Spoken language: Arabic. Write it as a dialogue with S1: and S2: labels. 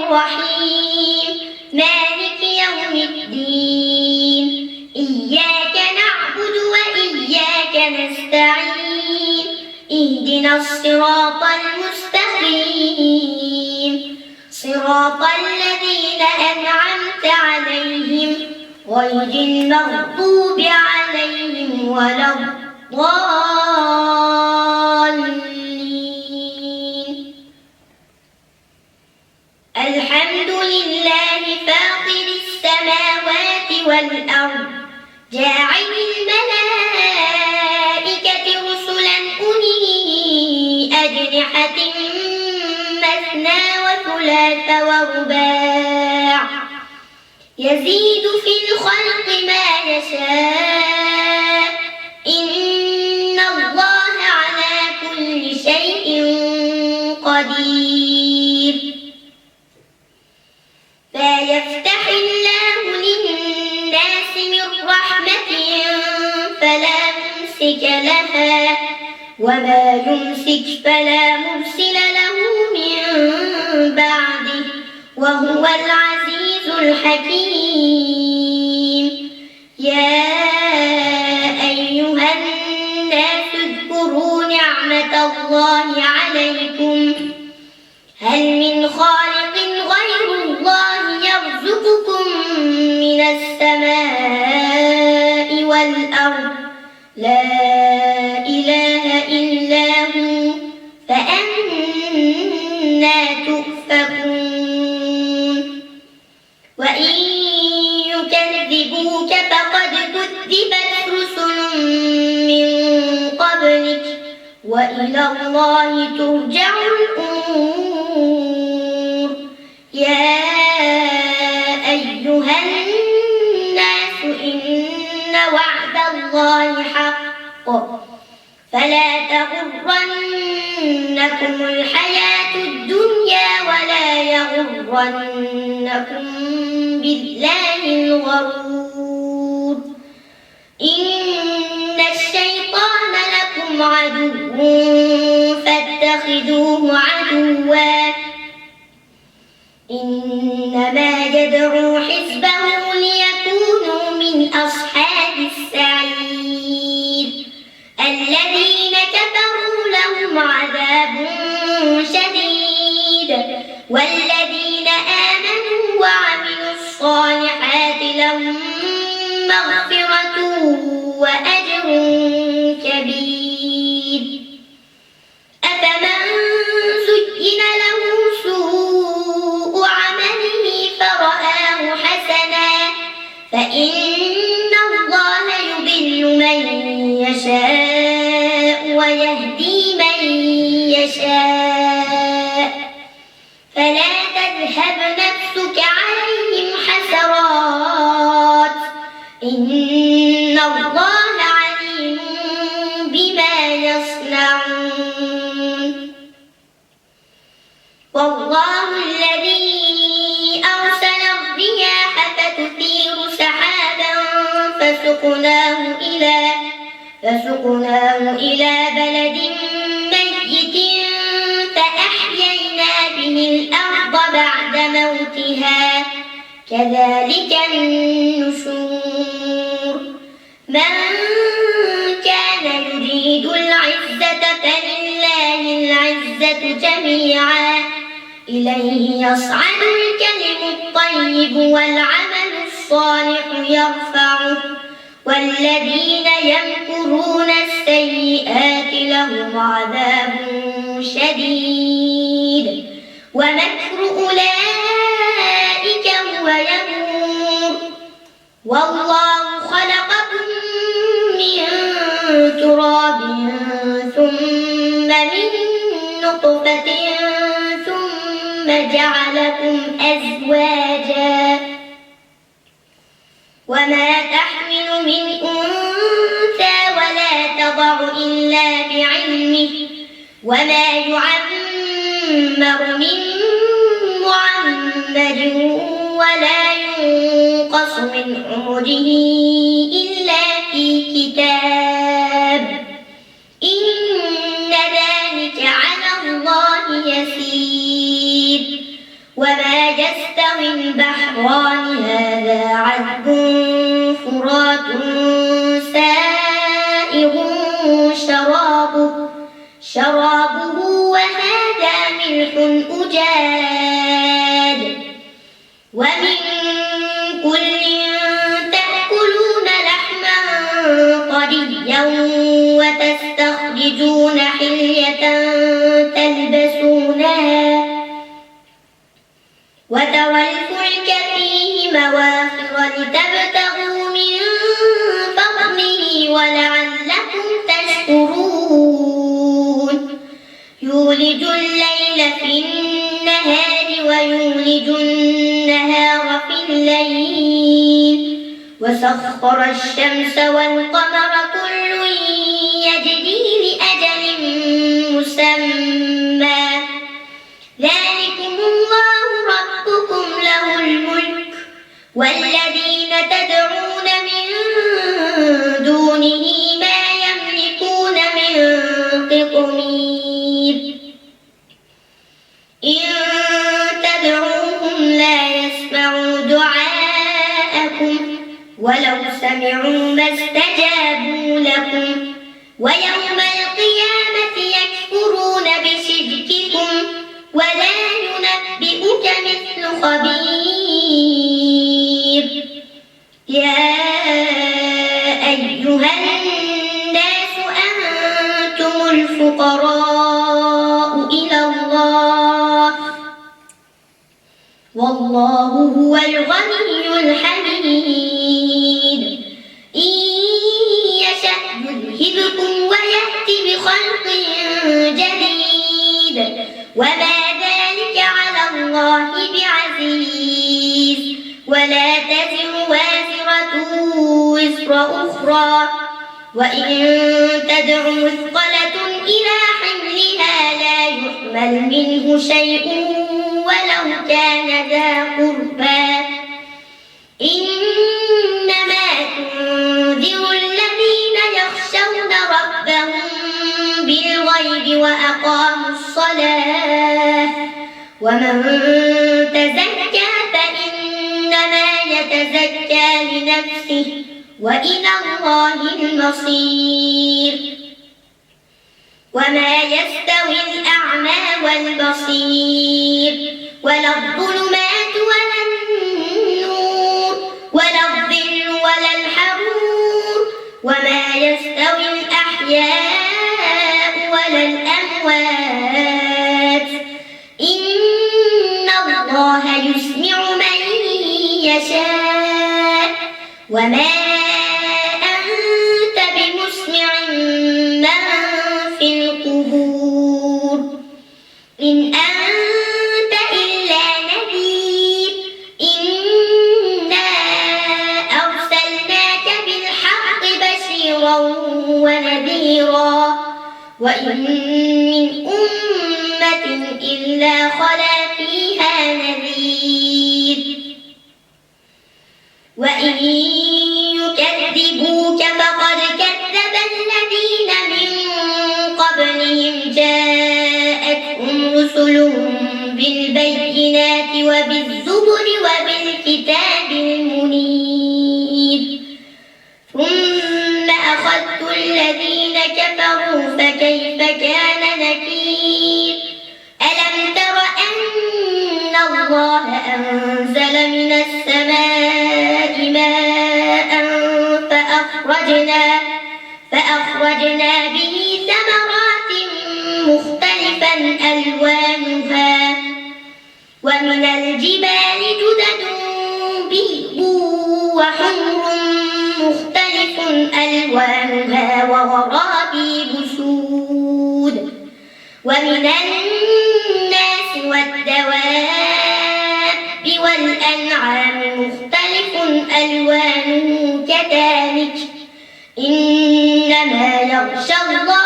S1: الرحيم مالك يوم الدين إياك نعبد وإياك نستعين اهدنا الصراط المستقيم صراط الذين أنعمت عليهم غير المغضوب عليهم ولا الضالين. الحمد لله فاطر السماوات والأرض جاعل الملائكة رسلا أولي أجنحة مثنى وثلاث ورباع يزيد في الخلق ما يشاء إن الله على كل شيء قدير. فيفتح الله للناس من رحمة فلا ممسك لها وما يمسك فلا مرسل له من بعده وهو العزيز الحكيم. يا أيها الناس اذكروا نعمة الله عليكم هل من خالق غير الله يرزقكم من السماء والأرض لا إله إلا هو فأنى تؤفكون. وإن يكذبوك فقد كذبت رسل من قبلك وإلى الله ترجع الأمور. يا أيها الناس إن وعد الله حق فلا تغرنكم الحياة الدنيا ولا يغرنكم بالله الغرور. إن الشيطان لكم عدو فاتخذوه عدوا إنما يدعو حزبه ليكونوا من أصحاب السعير. الذين كفروا لهم عذاب شديد والذين آمنوا وعملوا الصالحات لهم مغفرة وأجر كبير. أفمن زين له سوء عمله فرآه حسنا فإن الله يضل من يشاء ويهدي من يشاء فلا تذهب نفسك عليهم حسرات إن الله عليم بما يصنعون. والله الذي أرسل الرياح فتثير سحابا فسقناه إلى بلد ميت فأحيينا به الأرض بعد موتها كذلك النشور. من كان يريد العزة فلله العزة جميعا إليه يصعد الكلم الطيب والعمل الصالح يرفعه والذين يمكرون السيئات لهم عذاب شديد ومكر أولئك هو يبور. والله خلقكم من تراب ثم من نطفة ثم جعلكم أزواجا وما تحمل من أنثى ولا تضع إلا بعلمه وما يعمر من معمر ولا ينقص من عمره إلا في كتاب إن ذلك على الله يسير. وما شرابه وهذا ملح أجاج ومن كل تأكلون لحما طريا وتستخرجون حلية تلبسونها وترى الفلك فيه مواخر لتبتغوا من فضله ولعلكم تشكرون يولج الليل في النهار ويولج النهار في الليل وسخر الشمس والقمر كل يجري لأجل مسمى ذلكم الله ربكم له الملك والذين تدعون من دونه ما يملكون من قطمير إن تدعوهم لا يسمعوا دعاءكم ولو سمعوا ما استجابوا لكم ويوم القيامة يكفرون بشرككم ولا ينبئك مثل خبير يا أيها الناس أنتم الفقراء إلى الله والله هو الغني الحميد إن يشأ يذهبكم ويأتي بخلق جديد وما ذلك على الله بعزيز ولا تزر وازرة وزر أخرى وإن تدع مثقلة إلى حملها لا يحمل منه شيء ولو كان ذا قربى إنما تنذر الذين يخشون ربهم بالغيب وأقاموا الصلاة ومن تزكى فإنما يتزكى لنفسه وإلى الله المصير وما يستوي الأعمى والبصير ولا الظلمات ولا النور ولا الظل ولا الحرور وما يستوي الأحياء ولا الأموات إن الله يسمع من يشاء وما أنت بمسمع من في القبور إن أنت إلا نذير إنا أرسلناك بالحق بشيرا ونذيرا وإن من أمة إلا خلا فيها نذير وإن يكذبوك فقد كذب الذين من قبلهم جاءتهم رسلهم بالبينات وبالزبر وبالكتاب المنير ثم أخذت الذين كفروا فكيف كان نكير ألم تر أن الله أنزل من السماء ماء فأخرجنا به ثمرات مختلفا ألوانها ومن الجبال جدد بيض وحمر مختلف ألوانها وغرابيب سود ومن الناس والدواب والأنعام مختلف ألوانه كذلك إنما يخشى الله